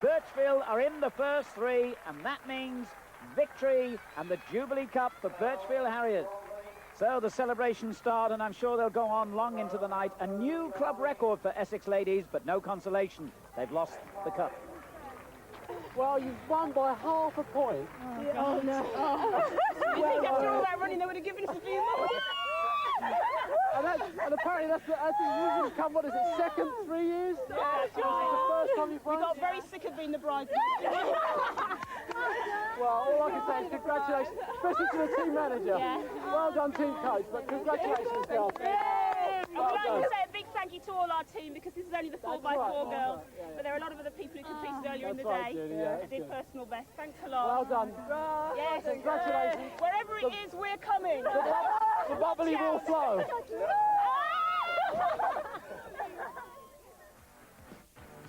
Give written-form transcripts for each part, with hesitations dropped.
Birchfield are in the first three, and that means victory and the Jubilee Cup for Birchfield Harriers. So the celebrations start, and I'm sure they'll go on long into the night. A new club record for Essex ladies, but no consolation. They've lost the cup. Well, you've won by half a point. Oh no. Oh. You think after all that running they would have given us a few more? and apparently that's usually come, what is it, second 3 years? Yeah, that's right. The first time you've won? We got very sick of being the bridesmaids. Well, all I can say is congratulations, especially to the team manager. Yeah. Well done, team coach, but congratulations, girls. I would like to say a big thank you to all our team, because this is only the 4x4 girls, but there are a lot of other people who competed earlier in the day that did personal best. Thanks a lot. Well done. Yes. Congratulations. Wherever it is, we're coming. The bubbly will flow.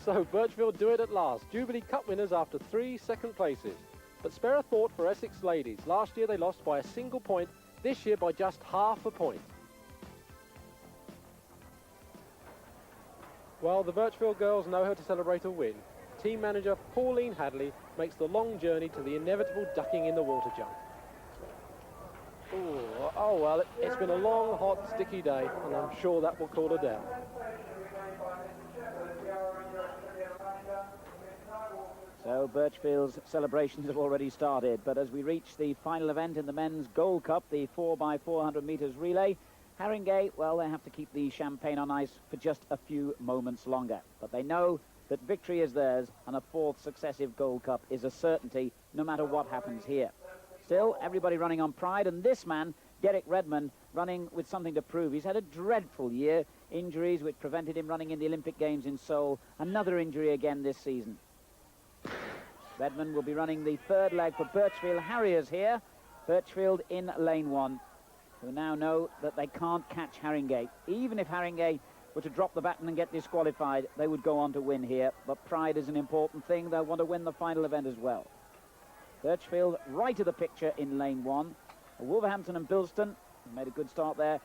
So Birchfield do it at last. Jubilee Cup winners after 3 second places. But spare a thought for Essex ladies. Last year they lost by a single point. This year by just half a point. Well, the Birchfield girls know how to celebrate a win. Team manager Pauline Hadley makes the long journey to the inevitable ducking in the water jump. Ooh, oh well, it's been a long, hot, sticky day, and I'm sure that will cool her down. So Birchfield's celebrations have already started, but as we reach the final event in the men's Gold Cup, the 4x400 metres relay, Haringey, well, they have to keep the champagne on ice for just a few moments longer. But they know that victory is theirs, and a fourth successive Gold Cup is a certainty, no matter what happens here. Still, everybody running on pride, and this man, Derek Redmond, running with something to prove. He's had a dreadful year, injuries which prevented him running in the Olympic Games in Seoul. Another injury again this season. Redmond will be running the third leg for Birchfield Harriers here. Birchfield in lane 1, who now know that they can't catch Haringey. Even if Haringey were to drop the baton and get disqualified, they would go on to win here. But pride is an important thing. They'll want to win the final event as well. Birchfield right of the picture in lane 1. Wolverhampton and Bilston made a good start there.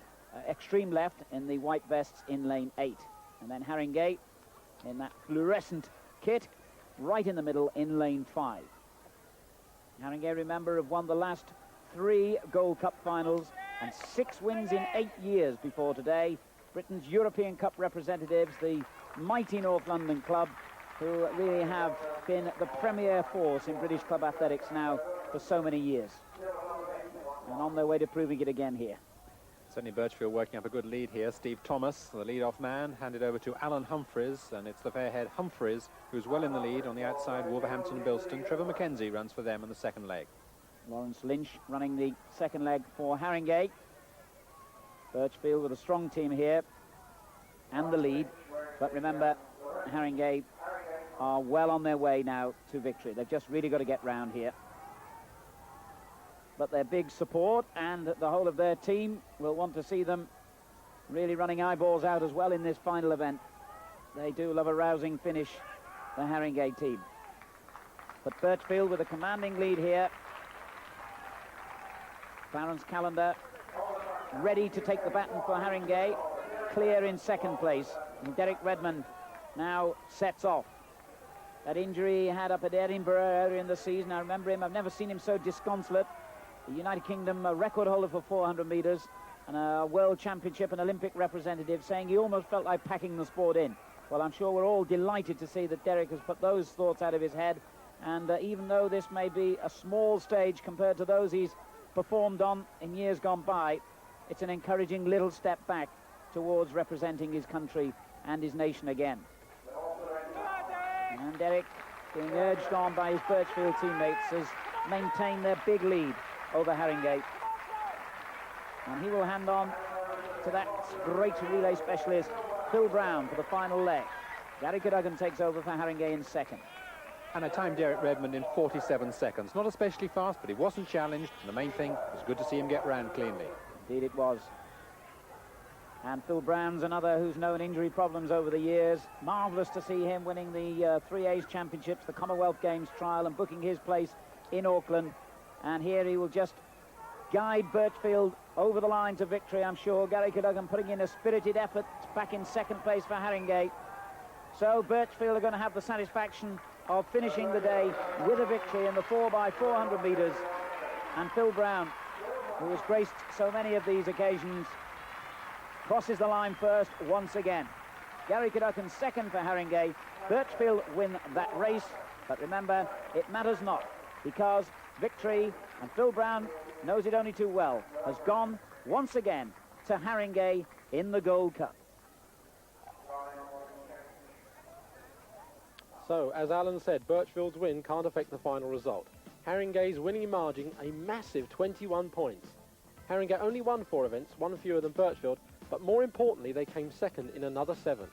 Extreme left in the white vests in lane 8. And then Haringey in that fluorescent kit right in the middle in lane 5. Haringey, remember, have won the last 3 Gold Cup finals and 6 wins in 8 years before today. Britain's European Cup representatives, the mighty North London club, who really have been the premier force in British club athletics now for so many years. And on their way to proving it again here. Certainly Birchfield working up a good lead here. Steve Thomas, the lead-off man, handed over to Alan Humphreys, and it's the fairhead Humphreys who's well in the lead on the outside. Wolverhampton and Bilston. Trevor McKenzie runs for them in the second leg. Lawrence Lynch running the second leg for Haringey. Birchfield with a strong team here and the lead, but remember, Haringey are well on their way now to victory. They've just really got to get round here. But their big support and the whole of their team will want to see them really running eyeballs out as well in this final event. They do love a rousing finish, the Haringey team. But Birchfield with a commanding lead here. Clarence Callender ready to take the baton for Haringey. Clear in second place. And Derek Redmond now sets off. That injury he had up at Edinburgh earlier in the season, I remember him. I've never seen him so disconsolate. The United Kingdom record holder for 400 metres and a World Championship and Olympic representative, saying he almost felt like packing the sport in. Well, I'm sure we're all delighted to see that Derek has put those thoughts out of his head. And even though this may be a small stage compared to those he's performed on in years gone by, it's an encouraging little step back towards representing his country and his nation again. And Derek, being urged on by his Birchfield teammates, has maintained their big lead over Haringey. And he will hand on to that great relay specialist, Phil Brown, for the final leg. Gary Cadogan takes over for Haringey in second. And I timed Derek Redmond in 47 seconds. Not especially fast, but he wasn't challenged. And the main thing was good to see him get round cleanly. Indeed it was. And Phil Brown's another who's known injury problems over the years. Marvellous to see him winning the 3A's Championships, the Commonwealth Games trial, and booking his place in Auckland. And here he will just guide Birchfield over the line to victory, I'm sure. Gary Cadogan putting in a spirited effort back in second place for Haringey. So Birchfield are going to have the satisfaction of finishing the day with a victory in the 4x400 metres. And Phil Brown, who has graced so many of these occasions, crosses the line first once again. Gary Caducan second for Haringey. Birchfield win that race, but remember, it matters not, because victory, and Phil Brown knows it only too well, has gone once again to Haringey in the Gold Cup. So, as Alan said, Birchfield's win can't affect the final result. Haringey's winning margin a massive 21 points. Haringey only won 4 events, one fewer than Birchfield, but more importantly, they came second in another 7.